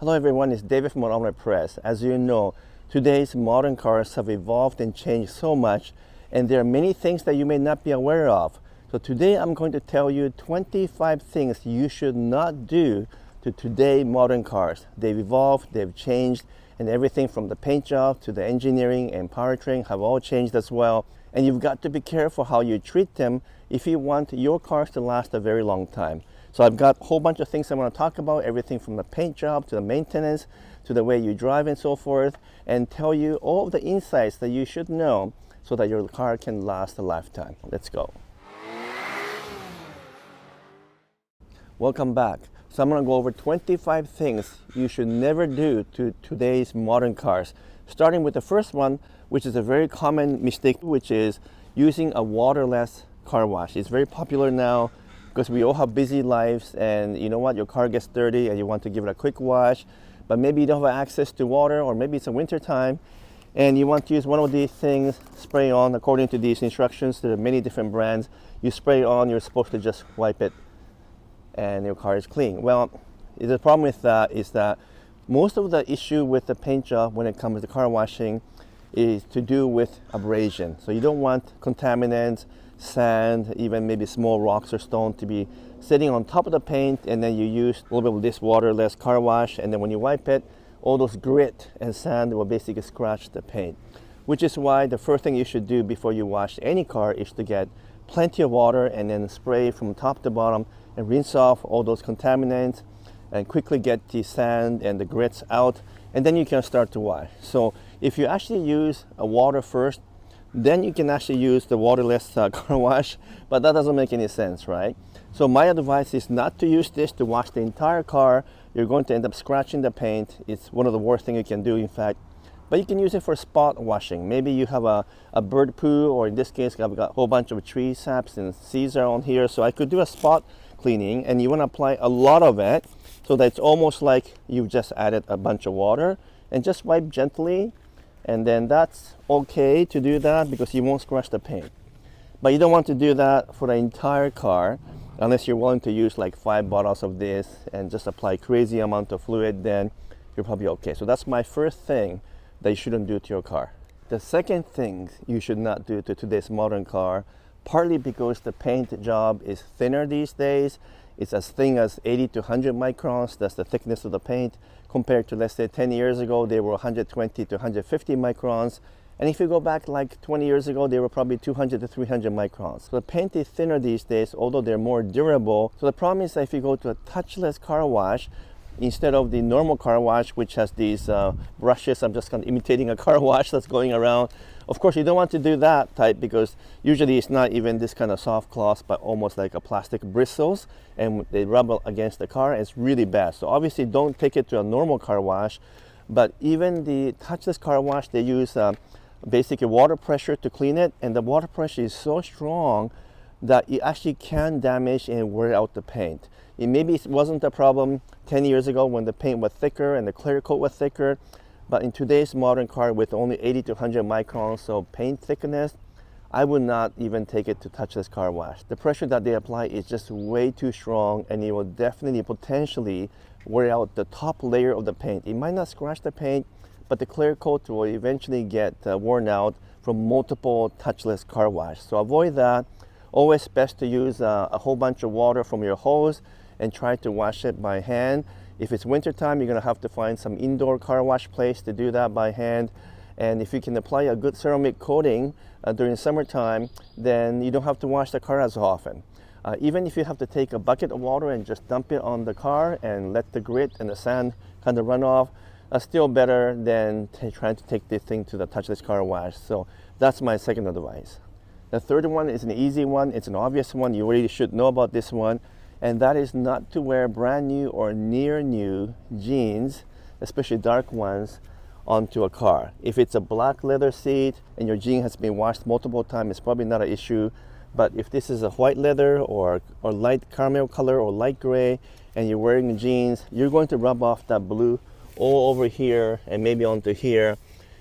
Hello everyone, it's David from Automotive Press. As you know, today's modern cars have evolved and changed so much, and there are many things that you may not be aware of. So today I'm going to tell you 25 things you should not do to today's modern cars. They've evolved, they've changed, and everything from the paint job to the engineering and powertrain have all changed as well. And you've got to be careful how you treat them if you want your cars to last a very long time. So I've got a whole bunch of things I want to talk about, everything from the paint job to the maintenance to the way you drive and so forth, and tell you all the insights that you should know so that your car can last a lifetime. Let's go. Welcome back. So I'm going to go over 25 things you should never do to today's modern cars, starting with the first one, which is a very common mistake, which is using a waterless car wash. It's very popular now because we all have busy lives, and you know what, your car gets dirty and you want to give it a quick wash, but maybe you don't have access to water, or maybe it's a winter time and you want to use one of these things, spray on according to these instructions. There are many different brands. You spray on, you're supposed to just wipe it and your car is clean. Well, the problem with that is that most of the issue with the paint job when it comes to car washing is to do with abrasion. So you don't want contaminants, sand, even maybe small rocks or stone to be sitting on top of the paint, and then you use a little bit of this waterless car wash, and then when you wipe it, all those grit and sand will basically scratch the paint. Which is why the first thing you should do before you wash any car is to get plenty of water and then spray from top to bottom and rinse off all those contaminants and quickly get the sand and the grits out, and then you can start to wash. So if you actually use a water first, then you can actually use the waterless car wash, but that doesn't make any sense, right? So my advice is not to use this to wash the entire car. You're going to end up scratching the paint. It's one of the worst things you can do, in fact. But you can use it for spot washing. Maybe you have a bird poo, or in this case, I've got a whole bunch of tree saps and seeds are on here. So I could do a spot cleaning, and you want to apply a lot of it so that it's almost like you've just added a bunch of water, and just wipe gently. And then that's okay to do that because you won't scratch the paint. But you don't want to do that for the entire car unless you're willing to use like 5 bottles of this and just apply crazy amount of fluid. Then you're probably okay. So that's my first thing that you shouldn't do to your car. The second thing you should not do to today's modern car, partly because the paint job is thinner these days. It's as thin as 80 to 100 microns. That's the thickness of the paint, compared to, let's say, 10 years ago, they were 120 to 150 microns. And if you go back like 20 years ago, they were probably 200 to 300 microns. So the paint is thinner these days, although they're more durable. So the problem is that if you go to a touchless car wash, instead of the normal car wash, which has these brushes, I'm just kind of imitating a car wash that's going around. Of course, you don't want to do that type because usually it's not even this kind of soft cloth, but almost like a plastic bristles, and they rub against the car, and it's really bad. So obviously don't take it to a normal car wash, but even the touchless car wash, they use basically water pressure to clean it, and the water pressure is so strong that it actually can damage and wear out the paint. Maybe it wasn't a problem 10 years ago when the paint was thicker and the clear coat was thicker, but in today's modern car with only 80 to 100 microns of paint thickness, I would not even take it to touchless car wash. The pressure that they apply is just way too strong, and it will definitely potentially wear out the top layer of the paint. It might not scratch the paint, but the clear coat will eventually get worn out from multiple touchless car wash. So avoid that. Always best to use a whole bunch of water from your hose and try to wash it by hand. If it's wintertime, you're gonna have to find some indoor car wash place to do that by hand. And if you can apply a good ceramic coating during summertime, then you don't have to wash the car as often. Even if you have to take a bucket of water and just dump it on the car and let the grit and the sand kind of run off, still better than trying to take this thing to the touchless car wash. So that's my second advice. The third one is an easy one. It's an obvious one. You really should know about this one. And that is not to wear brand new or near new jeans, especially dark ones, onto a car. If it's a black leather seat and your jean has been washed multiple times, it's probably not an issue. But if this is a white leather or light caramel color or light gray and you're wearing jeans, you're going to rub off that blue all over here and maybe onto here,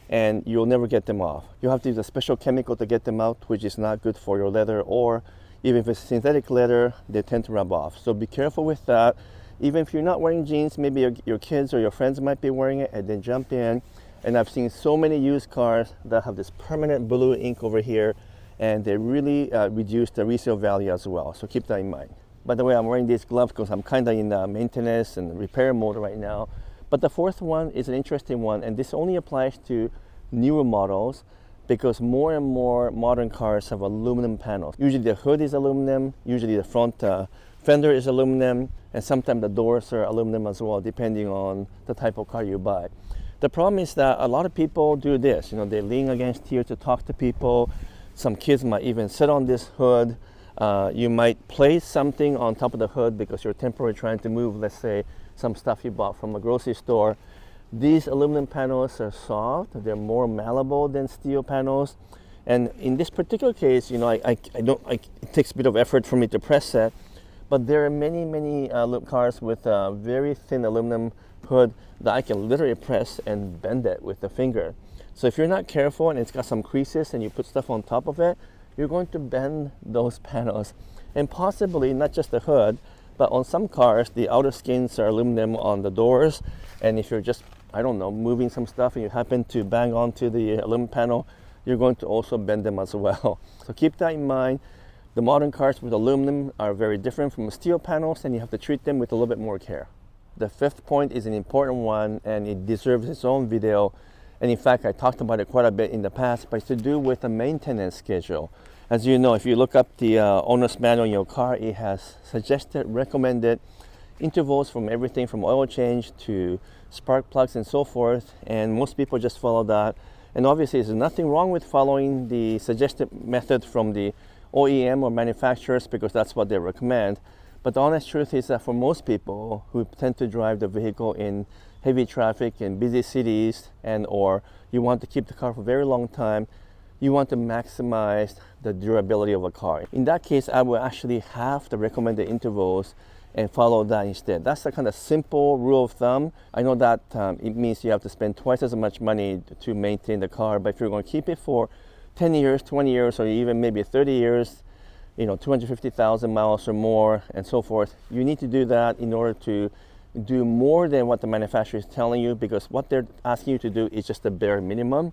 and you'll never get them off. You'll have to use a special chemical to get them out, which is not good for your leather, or even if it's synthetic leather, they tend to rub off. So be careful with that. Even if you're not wearing jeans, maybe your kids or your friends might be wearing it, and then jump in. And I've seen so many used cars that have this permanent blue ink over here, and they really reduce the resale value as well. So keep that in mind. By the way, I'm wearing these gloves because I'm kind of in maintenance and repair mode right now. But the fourth one is an interesting one, and this only applies to newer models because more and more modern cars have aluminum panels. Usually the hood is aluminum, usually the front fender is aluminum, and sometimes the doors are aluminum as well, depending on the type of car you buy. The problem is that a lot of people do this. They lean against here to talk to people. Some kids might even sit on this hood. You might place something on top of the hood because you're temporarily trying to move, let's say, some stuff you bought from a grocery store. These aluminum panels are soft. They're more malleable than steel panels. And in this particular case, it takes a bit of effort for me to press that. But there are many cars with a very thin aluminum hood that I can literally press and bend it with the finger. So if you're not careful and it's got some creases and you put stuff on top of it, you're going to bend those panels. And possibly not just the hood, but on some cars, the outer skins are aluminum on the doors. And if you're just, moving some stuff and you happen to bang onto the aluminum panel, you're going to also bend them as well. So keep that in mind. The modern cars with aluminum are very different from steel panels, and you have to treat them with a little bit more care. The fifth point is an important one, and it deserves its own video. And in fact, I talked about it quite a bit in the past, but it's to do with a maintenance schedule. As you know, if you look up the owner's manual in your car, it has suggested, recommended intervals from everything from oil change to spark plugs and so forth. And most people just follow that. And obviously, there's nothing wrong with following the suggested method from the OEM or manufacturers because that's what they recommend. But the honest truth is that for most people who tend to drive the vehicle in heavy traffic in busy cities or you want to keep the car for a very long time, you want to maximize the durability of a car. In that case, I will actually have the recommended intervals and follow that instead. That's the kind of simple rule of thumb. I know that it means you have to spend twice as much money to maintain the car, but if you're going to keep it for 10 years, 20 years, or even maybe 30 years, 250,000 miles or more and so forth, you need to do that in order to do more than what the manufacturer is telling you, because what they're asking you to do is just the bare minimum.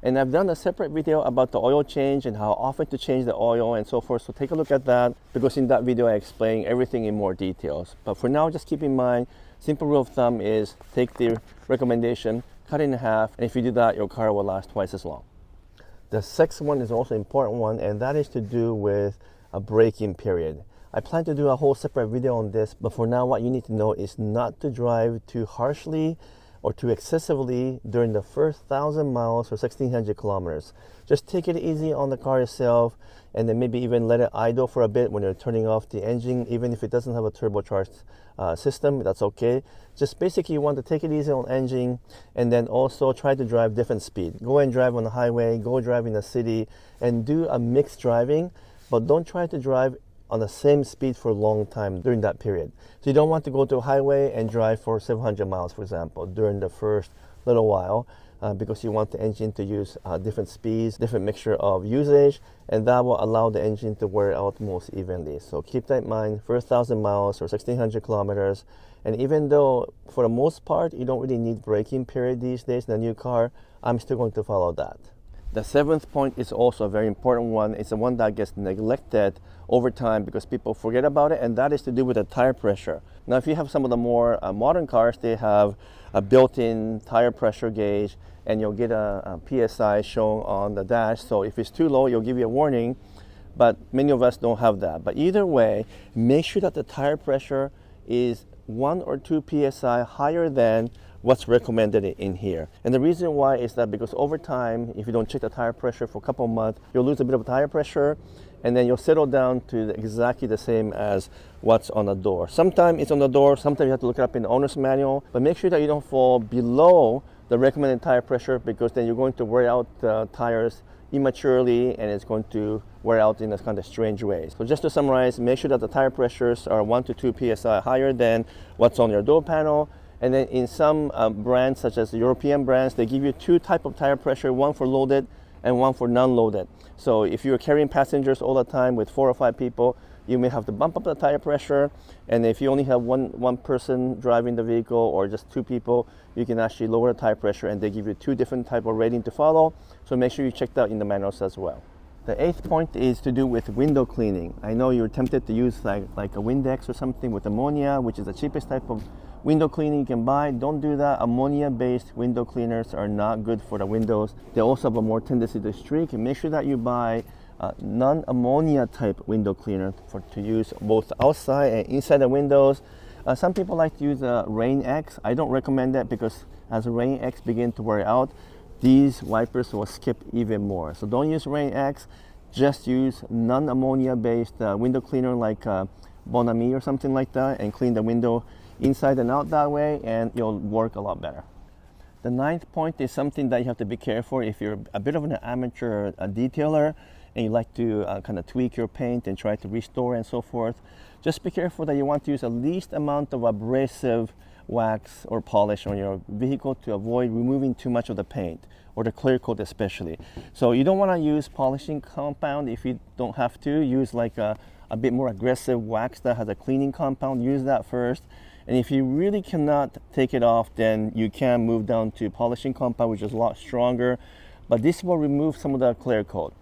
And I've done a separate video about the oil change and how often to change the oil and so forth. So take a look at that, because in that video I explain everything in more details. But for now, just keep in mind, simple rule of thumb is take the recommendation, cut it in half, and if you do that, your car will last twice as long. The sixth one is also an important one, and that is to do with a braking period. I plan to do a whole separate video on this, but for now what you need to know is not to drive too harshly or too excessively during the first 1,000 miles or 1,600 kilometers. Just take it easy on the car itself, and then maybe even let it idle for a bit when you're turning off the engine. Even if it doesn't have a turbocharged system, that's okay. Just basically you want to take it easy on engine, and then also try to drive different speed. Go and drive on the highway, go drive in the city, and do a mixed driving, but don't try to drive on the same speed for a long time during that period. So you don't want to go to a highway and drive for 700 miles, for example, during the first little while, because you want the engine to use different speeds, different mixture of usage, and that will allow the engine to wear out most evenly. So keep that in mind, first 1,000 miles or 1,600 kilometers. And even though for the most part you don't really need braking period these days in a new car, I'm still going to follow that. The seventh point is also a very important one. It's the one that gets neglected over time because people forget about it, and that is to do with the tire pressure. Now, if you have some of the more modern cars, they have a built-in tire pressure gauge, and you'll get a PSI shown on the dash. So if it's too low, you'll give you a warning, but many of us don't have that. But either way, make sure that the tire pressure is 1 or 2 PSI higher than what's recommended in here. And the reason why is that because over time, if you don't check the tire pressure for a couple of months, you'll lose a bit of tire pressure, and then you'll settle down to exactly the same as what's on the door. Sometimes it's on the door, sometimes you have to look it up in the owner's manual, but make sure that you don't fall below the recommended tire pressure, because then you're going to wear out the tires immaturely, and it's going to wear out in a kind of strange way. So just to summarize, make sure that the tire pressures are 1 to 2 PSI higher than what's on your door panel. And then in some brands, such as the European brands, they give you 2 types of tire pressure, one for loaded and one for non-loaded. So if you're carrying passengers all the time with 4 or 5 people, you may have to bump up the tire pressure, and if you only have one person driving the vehicle or just two people, you can actually lower the tire pressure, and they give you two different type of rating to follow. So make sure you check that out in the manuals as well. The 8th point is to do with window cleaning. I know you're tempted to use like a Windex or something with ammonia, which is the cheapest type of window cleaning you can buy. Don't do that. Ammonia-based window cleaners are not good for the windows. They also have a more tendency to streak. And make sure that you buy non-ammonia type window cleaner to use both outside and inside the windows. Some people like to use Rain X. I don't recommend that because as Rain X begin to wear out, these wipers will skip even more. So don't use Rain X. Just use non-ammonia based window cleaner like Bon Ami or something like that, and clean the window inside and out that way, and it'll work a lot better. The 9th point is something that you have to be careful if you're a bit of an amateur detailer and you like to kind of tweak your paint and try to restore and so forth. Just be careful that you want to use the least amount of abrasive wax or polish on your vehicle to avoid removing too much of the paint or the clear coat especially. So you don't want to use polishing compound if you don't have to. Use like a bit more aggressive wax that has a cleaning compound. Use that first. And if you really cannot take it off, then you can move down to polishing compound, which is a lot stronger. But this will remove some of the clear coat.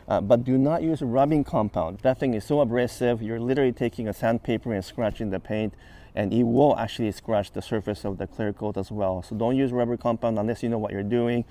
But do not use rubbing compound. That thing is so abrasive. You're literally taking a sandpaper and scratching the paint, and it will actually scratch the surface of the clear coat as well. So don't use rubber compound unless you know what you're doing.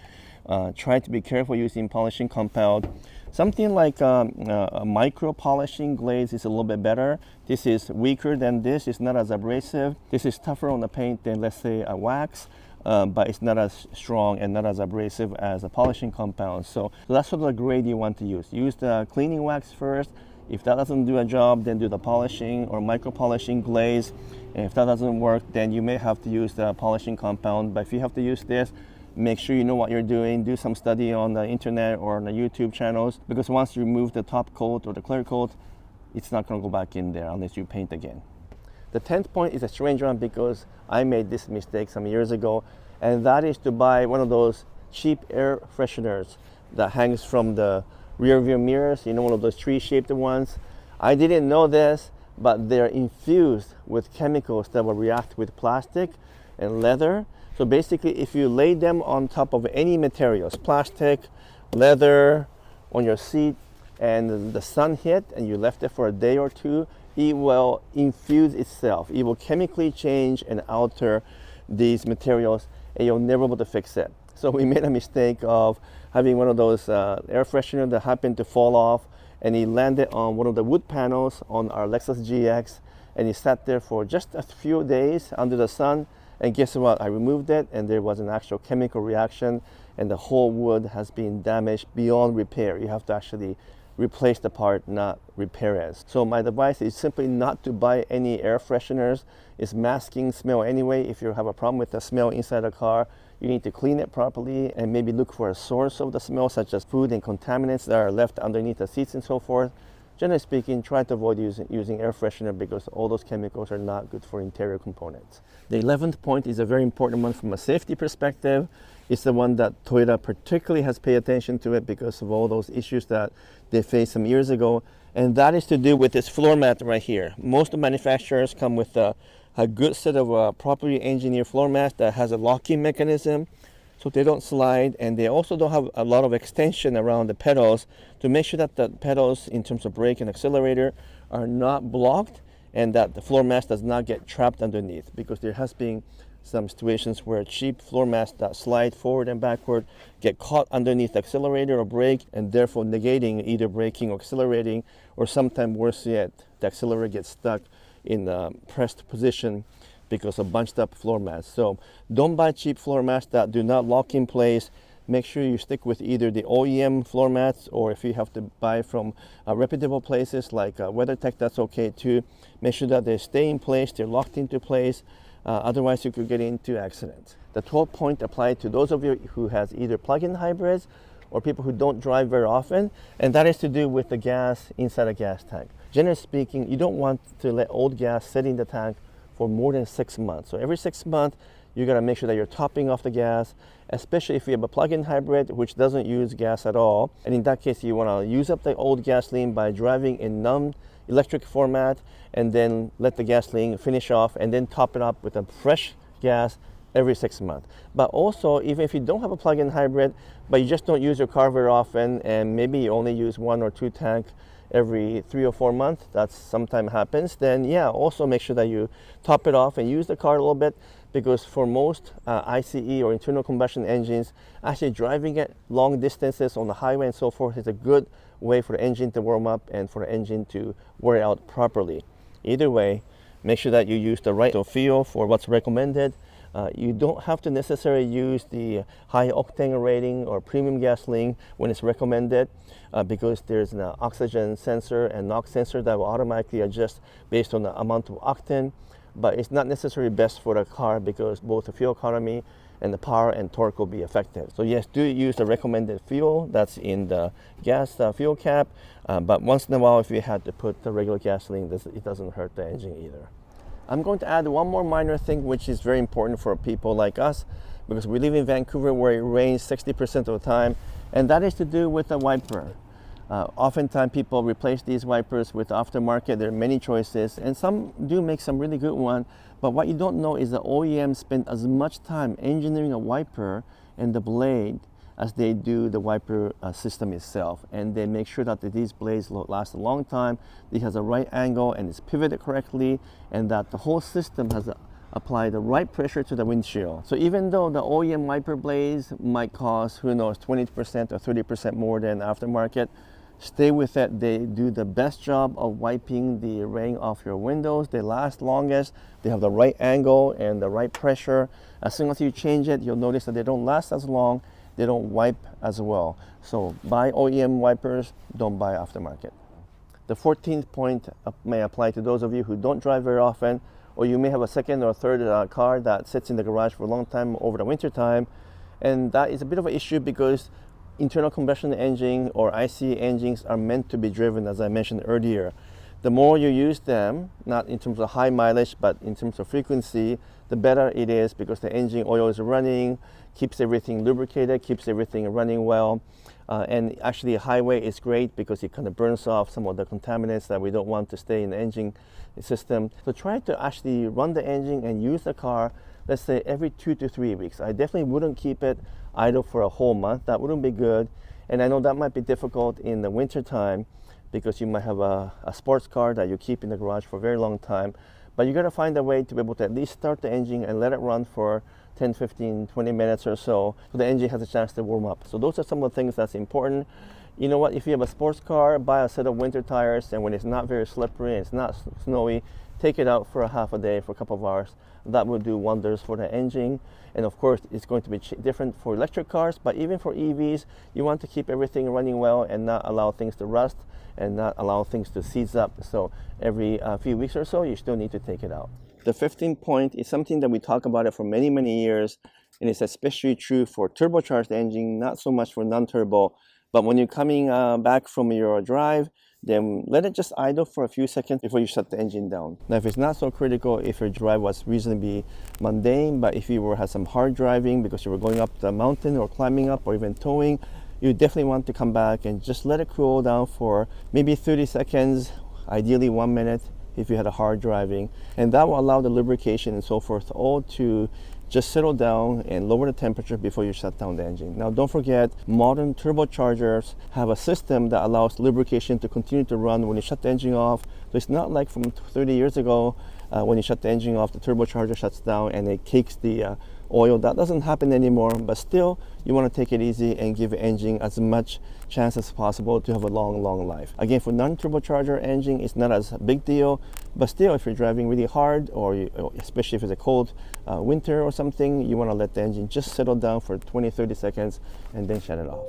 Try to be careful using polishing compound. Something like a micro polishing glaze is a little bit better. This is weaker than this. It's not as abrasive. This is tougher on the paint than, let's say, a wax, but it's not as strong and not as abrasive as a polishing compound. So that's sort of the grade you want to use. Use the cleaning wax first. If that doesn't do a job, then do the polishing or micro polishing glaze. And if that doesn't work, then you may have to use the polishing compound. But if you have to use this, make sure you know what you're doing. Do some study on the internet or on the YouTube channels, because once you remove the top coat or the clear coat, it's not going to go back in there unless you paint again. The 10th point is a strange one because I made this mistake some years ago, and that is to buy one of those cheap air fresheners that hangs from the rear view mirrors, you know, one of those tree-shaped ones. I didn't know this, but they're infused with chemicals that will react with plastic and leather. So basically, if you lay them on top of any materials, plastic, leather, on your seat, and the sun hit and you left it for a day or two, it will infuse itself. It will chemically change and alter these materials, and you'll never be able to fix it. So we made a mistake of having one of those air freshener that happened to fall off, and it landed on one of the wood panels on our Lexus GX, and it sat there for just a few days under the sun. And guess what? I removed it, and there was an actual chemical reaction, and the whole wood has been damaged beyond repair. You have to actually replace the part, not repair it. So my advice is simply not to buy any air fresheners. It's masking smell anyway. If you have a problem with the smell inside a car, you need to clean it properly and maybe look for a source of the smell, such as food and contaminants that are left underneath the seats and so forth. Generally speaking, try to avoid using air freshener because all those chemicals are not good for interior components. The 11th point is a very important one from a safety perspective. It's the one that Toyota particularly has paid attention to it because of all those issues that they faced some years ago. And that is to do with this floor mat right here. Most of the manufacturers come with a good set of properly engineered floor mats that has a locking mechanism, so they don't slide, and they also don't have a lot of extension around the pedals to make sure that the pedals in terms of brake and accelerator are not blocked, and that the floor mat does not get trapped underneath, because there has been some situations where cheap floor mats that slide forward and backward get caught underneath the accelerator or brake, and therefore negating either braking or accelerating, or sometimes worse yet, the accelerator gets stuck in the pressed position because of bunched up floor mats. So don't buy cheap floor mats that do not lock in place. Make sure you stick with either the OEM floor mats, or if you have to buy from reputable places like WeatherTech, that's okay too. Make sure that they stay in place, they're locked into place. Otherwise you could get into accidents. The 12th point applies to those of you who has either plug-in hybrids or people who don't drive very often, and that is to do with the gas inside a gas tank. Generally speaking, you don't want to let old gas sit in the tank for more than 6 months. So every 6 months, You got to make sure that you're topping off the gas, especially if you have a plug-in hybrid which doesn't use gas at all. And in that case, you want to use up the old gasoline by driving in non-electric format, and then let the gasoline finish off, and then top it up with a fresh gas every 6 months. But also, even if you don't have a plug-in hybrid, but you just don't use your car very often, and maybe you only use 1 or 2 tanks every 3 or 4 months, that sometimes happens, then yeah, also make sure that you top it off and use the car a little bit, because for most ICE or internal combustion engines, actually driving it long distances on the highway and so forth is a good way for the engine to warm up and for the engine to wear out properly. Either way, make sure that you use the right fuel for what's recommended. You don't have to necessarily use the high octane rating or premium gasoline when it's recommended, because there's an oxygen sensor and NOx sensor that will automatically adjust based on the amount of octane. But it's not necessarily best for the car, because both the fuel economy and the power and torque will be affected. So yes, do use the recommended fuel that's in the gas fuel cap, but once in a while, if you had to put the regular gasoline, it doesn't hurt the engine either. I'm going to add one more minor thing which is very important for people like us, because we live in Vancouver where it rains 60% of the time, and that is to do with the wiper. Oftentimes people replace these wipers with aftermarket. There are many choices, and some do make some really good ones, but what you don't know is the OEM spend as much time engineering a wiper and the blade as they do the wiper system itself, and they make sure that these blades last a long time, it has the right angle and it's pivoted correctly, and that the whole system has applied the right pressure to the windshield. So even though the OEM wiper blades might cost, who knows, 20% or 30% more than aftermarket, stay with it. They do the best job of wiping the rain off your windows. They last longest. They have the right angle and the right pressure. As soon as you change it, you'll notice that they don't last as long. They don't wipe as well. So buy OEM wipers, don't buy aftermarket. The 14th point may apply to those of you who don't drive very often, or you may have a second or third car that sits in the garage for a long time over the winter time. And that is a bit of an issue, because internal combustion engine or ICE engines are meant to be driven, as I mentioned earlier. The more you use them, not in terms of high mileage, but in terms of frequency, the better it is, because the engine oil is running, keeps everything lubricated, keeps everything running well. And actually, a highway is great because it kind of burns off some of the contaminants that we don't want to stay in the engine system. So try to actually run the engine and use the car, let's say every 2 to 3 weeks. I definitely wouldn't keep it idle for a whole month. That wouldn't be good. And I know that might be difficult in the winter time, because you might have a sports car that you keep in the garage for a very long time. But you got to find a way to be able to at least start the engine and let it run for 10, 15, 20 minutes or so the engine has a chance to warm up. So those are some of the things that's important. You know what, if you have a sports car, buy a set of winter tires, and when it's not very slippery and it's not snowy, take it out for a half a day, for a couple of hours. That will do wonders for the engine. And of course, it's going to be different for electric cars, but even for EVs, you want to keep everything running well and not allow things to rust and not allow things to seize up. So every few weeks or so, you still need to take it out. The 15th point is something that we talk about it for many, many years, and it's especially true for turbocharged engine, not so much for non-turbo. But when you're coming back from your drive, then let it just idle for a few seconds before you shut the engine down. Now, if it's not so critical, if your drive was reasonably mundane, but if you had some hard driving because you were going up the mountain or climbing up or even towing, you definitely want to come back and just let it cool down for maybe 30 seconds, ideally 1 minute if you had a hard driving. And that will allow the lubrication and so forth all to just settle down and lower the temperature before you shut down the engine. Now, don't forget, modern turbochargers have a system that allows lubrication to continue to run when you shut the engine off. So it's not like from 30 years ago, when you shut the engine off, the turbocharger shuts down and it cakes the oil. That doesn't happen anymore, but still, you want to take it easy and give the engine as much chance as possible to have a long, long life. Again, for non-turbocharger engine, it's not as a big deal, but still, if you're driving really hard, or especially if it's a cold winter or something, you want to let the engine just settle down for 20-30 seconds and then shut it off.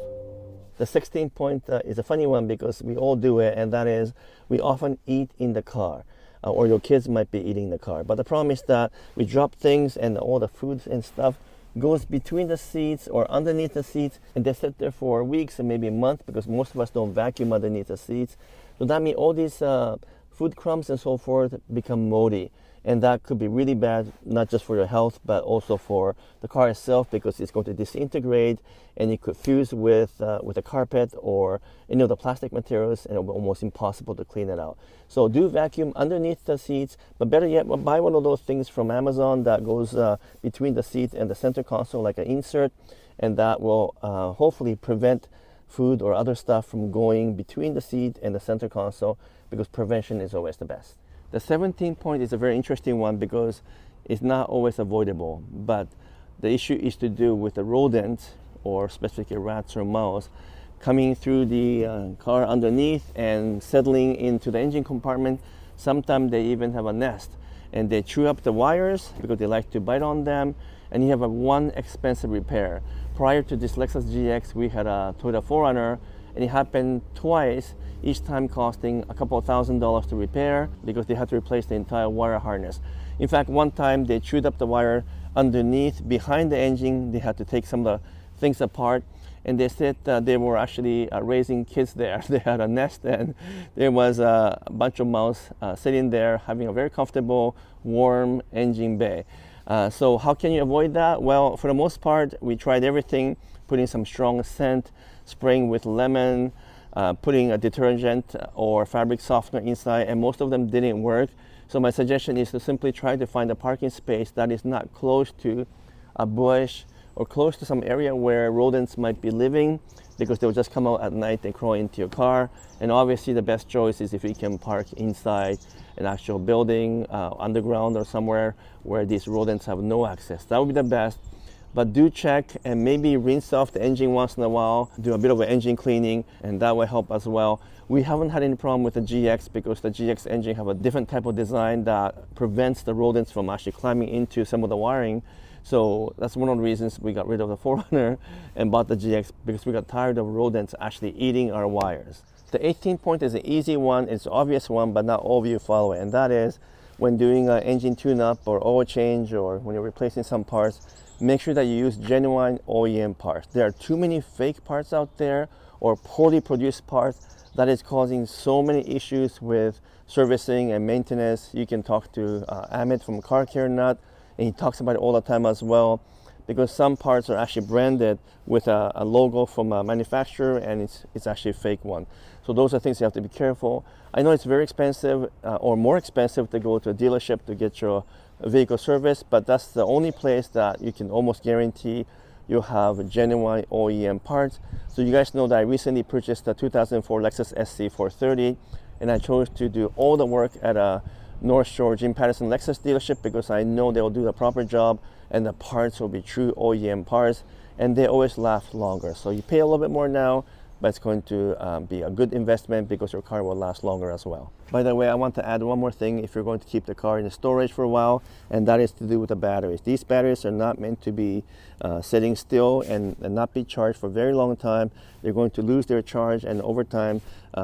The 16th point is a funny one because we all do it, and that is we often eat in the car. Or your kids might be eating in the car. But the problem is that we drop things and all the foods and stuff goes between the seats or underneath the seats, and they sit there for weeks and maybe a month, because most of us don't vacuum underneath the seats. So that means all these food crumbs and so forth become moldy. and that could be really bad, not just for your health, but also for the car itself, because it's going to disintegrate and it could fuse with the carpet or any of the plastic materials, and it'll be almost impossible to clean it out. So do vacuum underneath the seats, but better yet, buy one of those things from Amazon that goes between the seat and the center console, like an insert, and that will hopefully prevent food or other stuff from going between the seat and the center console, because prevention is always the best. The 17th point is a very interesting one because it's not always avoidable, but the issue is to do with the rodents, or specifically rats or mouse, coming through the car underneath and settling into the engine compartment. Sometimes they even have a nest, and they chew up the wires because they like to bite on them, and you have one expensive repair. Prior to this Lexus GX, we had a Toyota 4Runner, and it happened twice, each time costing a couple of $1,000s to repair because they had to replace the entire wire harness. In fact, one time they chewed up the wire underneath behind the engine. They had to take some of the things apart, and they said they were actually raising kids there. They had a nest, and there was a bunch of mouse sitting there having a very comfortable, warm engine bay. So how can you avoid that? Well, for the most part, we tried everything, putting some strong scent, spraying with lemon, putting a detergent or fabric softener inside, and most of them didn't work. So my suggestion is to simply try to find a parking space that is not close to a bush or close to some area where rodents might be living, because they'll just come out at night and crawl into your car. And obviously the best choice is if you can park inside an actual building, underground or somewhere where these rodents have no access. That would be the best. But do check and maybe rinse off the engine once in a while, do a bit of an engine cleaning, and that will help as well. We haven't had any problem with the GX because the GX engine have a different type of design that prevents the rodents from actually climbing into some of the wiring. So that's one of the reasons we got rid of the 4Runner and bought the GX, because we got tired of rodents actually eating our wires. The 18th point is an easy one, it's an obvious one, but not all of you follow it, and that is when doing an engine tune-up or oil change, or when you're replacing some parts, make sure that you use genuine OEM parts. There are too many fake parts out there or poorly produced parts that is causing so many issues with servicing and maintenance. You can talk to Amit from Car Care Nut, and he talks about it all the time as well, because some parts are actually branded with a logo from a manufacturer, and it's actually a fake one. So those are things you have to be careful. I know it's very expensive or more expensive to go to a dealership to get your vehicle service, but that's the only place that you can almost guarantee you'll have genuine OEM parts. So you guys know that I recently purchased a 2004 Lexus SC430, and I chose to do all the work at a North Shore Jim Patterson Lexus dealership because I know they'll do the proper job and the parts will be true OEM parts, and they always last longer. So you pay a little bit more now, but it's going to be a good investment because your car will last longer as well. By the way, I want to add one more thing if you're going to keep the car in the storage for a while, and that is to do with the batteries. These batteries are not meant to be sitting still and not be charged for a very long time. They're going to lose their charge, and over time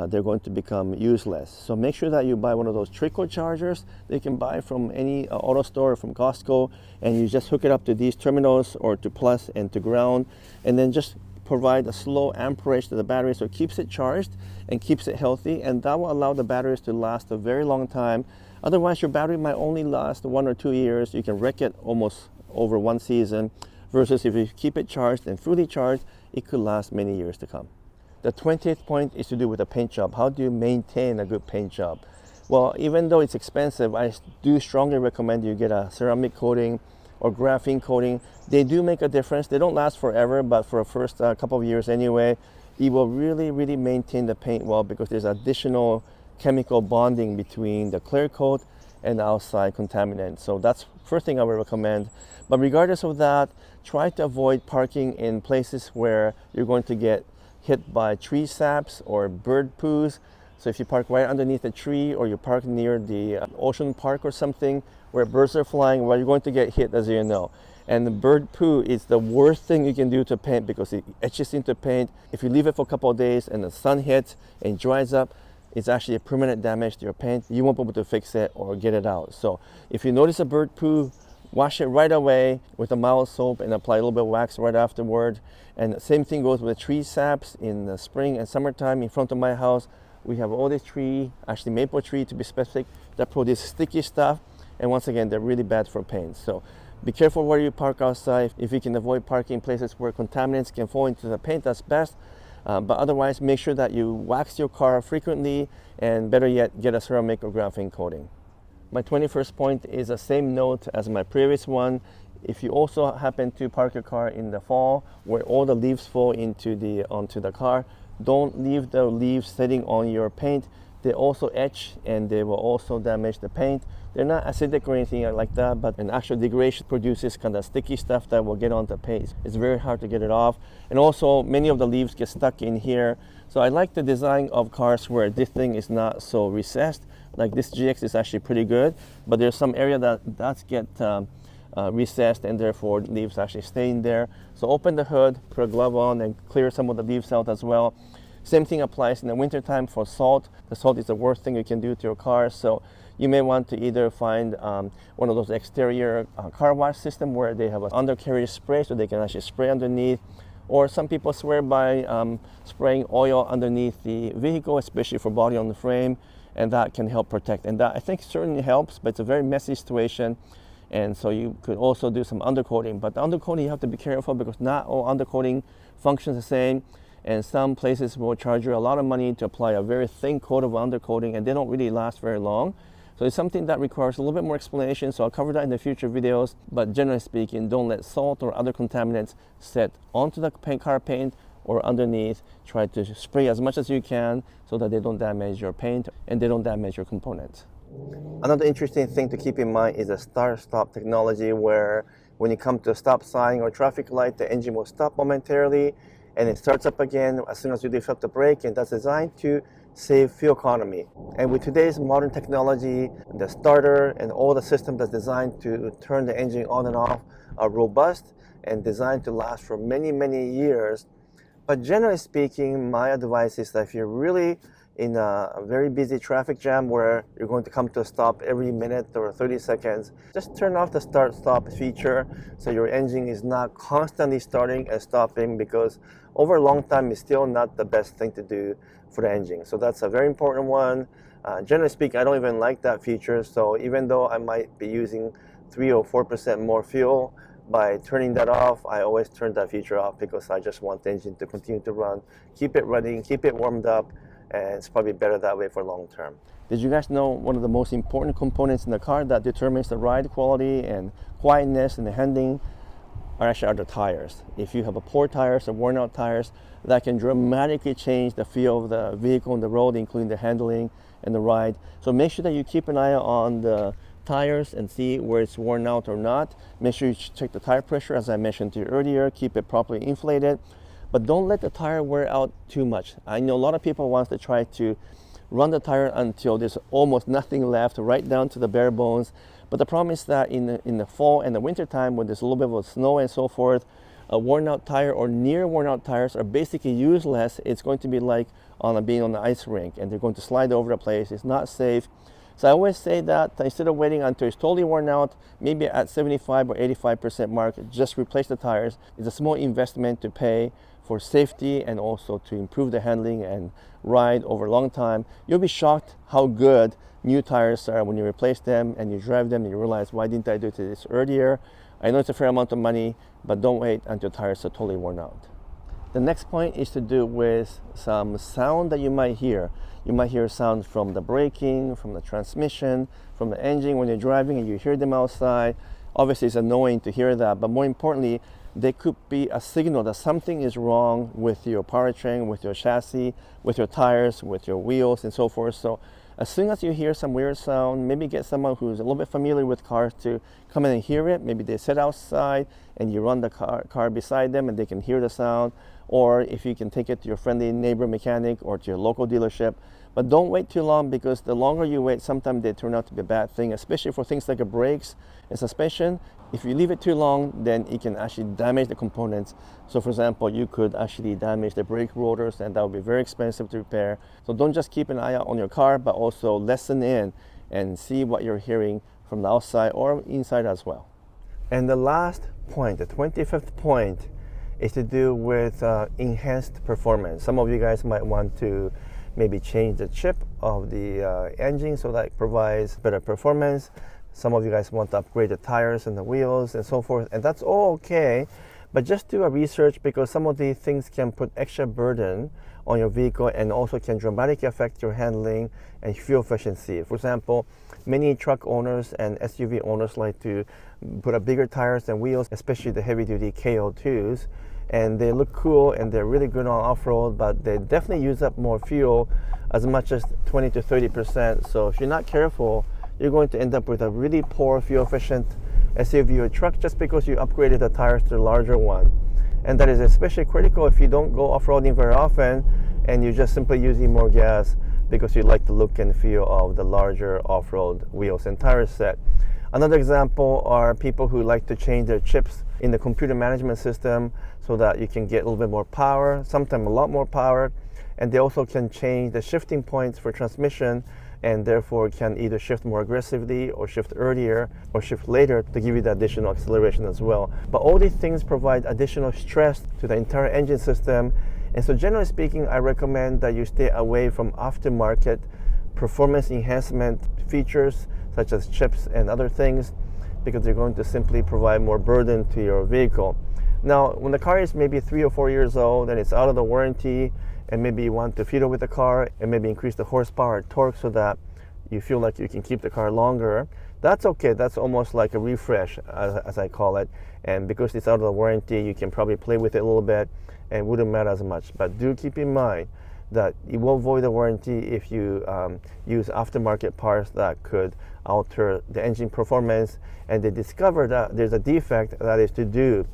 they're going to become useless. So make sure that you buy one of those trickle chargers that you can buy from any auto store or from Costco, and you just hook it up to these terminals or to plus and to ground, and then just provide a slow amperage to the battery so it keeps it charged and keeps it healthy, and that will allow the batteries to last a very long time. Otherwise, your battery might only last 1 or 2 years. You can wreck it almost over one season, versus if you keep it charged and fully charged, it could last many years to come. The 20th point is to do with the paint job. How do you maintain a good paint job? Well, even though it's expensive, I do strongly recommend you get a ceramic coating or graphene coating. They do make a difference. They don't last forever, but for the first couple of years anyway, it will really maintain the paint well, because there's additional chemical bonding between the clear coat and the outside contaminant. So that's first thing I would recommend. But regardless of that, try to avoid parking in places where you're going to get hit by tree saps or bird poos. So if you park right underneath a tree, or you park near the ocean park or something where birds are flying, well, you're going to get hit, as you know. And the bird poo is the worst thing you can do to paint because it etches into paint. If you leave it for a couple of days and the sun hits and dries up, it's actually a permanent damage to your paint. You won't be able to fix it or get it out. So if you notice a bird poo, wash it right away with a mild soap and apply a little bit of wax right afterward. And the same thing goes with the tree saps in the spring and summertime. In front of my house, we have all this tree, actually maple tree to be specific, that produce sticky stuff. and once again, they're really bad for paint. So be careful where you park outside. If you can avoid parking places where contaminants can fall into the paint, that's best. But otherwise, make sure that you wax your car frequently, and better yet, get a ceramic or graphene coating. My 21st point is the same note as my previous one. If you also happen to park your car in the fall where all the leaves fall onto the car, don't leave the leaves sitting on your paint. They also etch and they will also damage the paint. They're not acidic or anything like that, but an actual degradation produces kind of sticky stuff that will get on the paint. It's very hard to get it off. And also many of the leaves get stuck in here. So I like the design of cars where this thing is not so recessed. Like this GX is actually pretty good, but there's some area that does get recessed, and therefore leaves actually stay in there. So open the hood, put a glove on, and clear some of the leaves out as well. Same thing applies in the wintertime for salt. The salt is the worst thing you can do to your car. So you may want to either find one of those exterior car wash system where they have an undercarriage spray so they can actually spray underneath. Or some people swear by spraying oil underneath the vehicle, especially for body on the frame, and that can help protect. And that I think certainly helps, but it's a very messy situation. And so you could also do some undercoating. But the undercoating, you have to be careful because not all undercoating functions the same. And some places will charge you a lot of money to apply a very thin coat of undercoating, and they don't really last very long. So it's something that requires a little bit more explanation, so I'll cover that in the future videos. But generally speaking, don't let salt or other contaminants set onto the car paint or underneath. Try to spray as much as you can so that they don't damage your paint and they don't damage your components. Another interesting thing to keep in mind is the start-stop technology, where when you come to a stop sign or traffic light, the engine will stop momentarily and it starts up again as soon as you lift up the brake, and that's designed to save fuel economy. And with today's modern technology, the starter and all the systems that's designed to turn the engine on and off are robust and designed to last for many, many years. But generally speaking, my advice is that if you're really in a very busy traffic jam where you're going to come to a stop every minute or 30 seconds, just turn off the start-stop feature so your engine is not constantly starting and stopping, because over a long time it's still not the best thing to do for the engine. So that's a very important one. Generally speaking, I don't even like that feature, so even though I might be using 3 or 4% more fuel, by turning that off, I always turn that feature off because I just want the engine to continue to run, keep it running, keep it warmed up, and it's probably better that way for long term. Did you guys know one of the most important components in the car that determines the ride quality and quietness and the handling are the tires? If you have a poor tires or worn out tires, that can dramatically change the feel of the vehicle on the road, including the handling and the ride. So make sure that you keep an eye on the tires and see where it's worn out or not. Make sure you check the tire pressure, as I mentioned to you earlier. Keep it properly inflated. But don't let the tire wear out too much. I know a lot of people want to try to run the tire until there's almost nothing left, right down to the bare bones. But the problem is that in the fall and the winter time, when there's a little bit of snow and so forth, a worn out tire or near worn out tires are basically useless. It's going to be like being on the ice rink, and they're going to slide over the place. It's not safe. So I always say that instead of waiting until it's totally worn out, maybe at 75 or 85% mark, just replace the tires. It's a small investment to pay for safety and also to improve the handling and ride over a long time. You'll be shocked how good new tires are when you replace them and you drive them and you realize, why didn't I do this earlier? I know it's a fair amount of money, but don't wait until tires are totally worn out. The next point is to do with some sound that you might hear. You might hear sounds from the braking, from the transmission, from the engine when you're driving and you hear them outside. Obviously it's annoying to hear that, but more importantly, they could be a signal that something is wrong with your powertrain, with your chassis, with your tires, with your wheels and so forth. So as soon as you hear some weird sound, maybe get someone who's a little bit familiar with cars to come in and hear it. Maybe they sit outside and you run the car beside them and they can hear the sound. Or if you can take it to your friendly neighbor mechanic or to your local dealership. But don't wait too long, because the longer you wait, sometimes they turn out to be a bad thing, especially for things like brakes and suspension. If you leave it too long, then it can actually damage the components. So for example, you could actually damage the brake rotors, and that would be very expensive to repair. So don't just keep an eye out on your car, but also listen in and see what you're hearing from the outside or inside as well. And the last point, the 25th point, is to do with enhanced performance. Some of you guys might want to maybe change the chip of the engine so that it provides better performance. Some of you guys want to upgrade the tires and the wheels and so forth, and that's all okay. But just do a research, because some of these things can put extra burden on your vehicle and also can dramatically affect your handling and fuel efficiency. For example, many truck owners and SUV owners like to put up bigger tires and wheels, especially the heavy-duty KO2s, and they look cool and they're really good on off-road, but they definitely use up more fuel, as much as 20 to 30%. So if you're not careful, you're going to end up with a really poor fuel efficient SUV or truck just because you upgraded the tires to a larger one. And that is especially critical if you don't go off-roading very often and you're just simply using more gas because you like the look and feel of the larger off-road wheels and tire set. Another example are people who like to change their chips in the computer management system so that you can get a little bit more power, sometimes a lot more power, and they also can change the shifting points for transmission, and therefore can either shift more aggressively or shift earlier or shift later to give you the additional acceleration as well. But all these things provide additional stress to the entire engine system, and so generally speaking, I recommend that you stay away from aftermarket performance enhancement features such as chips and other things, because they're going to simply provide more burden to your vehicle. Now, when the car is maybe 3 or 4 years old and it's out of the warranty, and maybe you want to fiddle with the car and maybe increase the horsepower or torque so that you feel like you can keep the car longer, that's okay. That's almost like a refresh, as I call it. And because it's out of the warranty, you can probably play with it a little bit and it wouldn't matter as much. But do keep in mind that you will void the warranty if you use aftermarket parts that could alter the engine performance, and they discover that there's a defect that is to do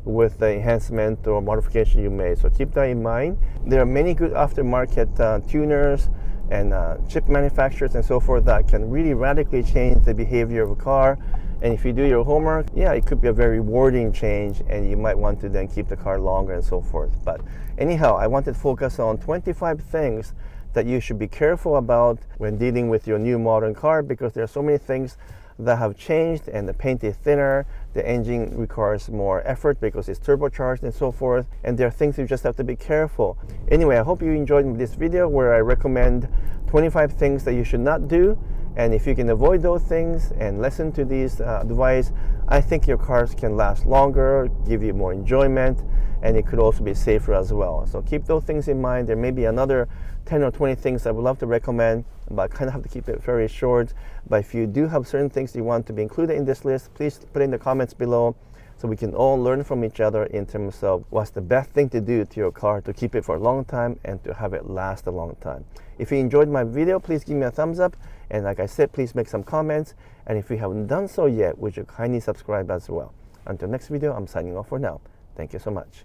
with the enhancement or modification you made. So keep that in mind. There are many good aftermarket tuners and chip manufacturers and so forth that can really radically change the behavior of a car. And if you do your homework, yeah, it could be a very rewarding change, and you might want to then keep the car longer and so forth. But anyhow, I wanted to focus on 25 things that you should be careful about when dealing with your new modern car, because there are so many things that have changed, and the paint is thinner, the engine requires more effort because it's turbocharged and so forth, and there are things you just have to be careful. Anyway, I hope you enjoyed this video where I recommend 25 things that you should not do, and if you can avoid those things and listen to these advice, I think your cars can last longer, give you more enjoyment, and it could also be safer as well. So keep those things in mind. There may be another 10 or 20 things I would love to recommend, but I kind of have to keep it very short. But if you do have certain things you want to be included in this list, please put in the comments below so we can all learn from each other in terms of what's the best thing to do to your car to keep it for a long time and to have it last a long time. If you enjoyed my video, please give me a thumbs up, and like I said, please make some comments, and if you haven't done so yet, would you kindly subscribe as well. Until next video, I'm signing off for now. Thank you so much.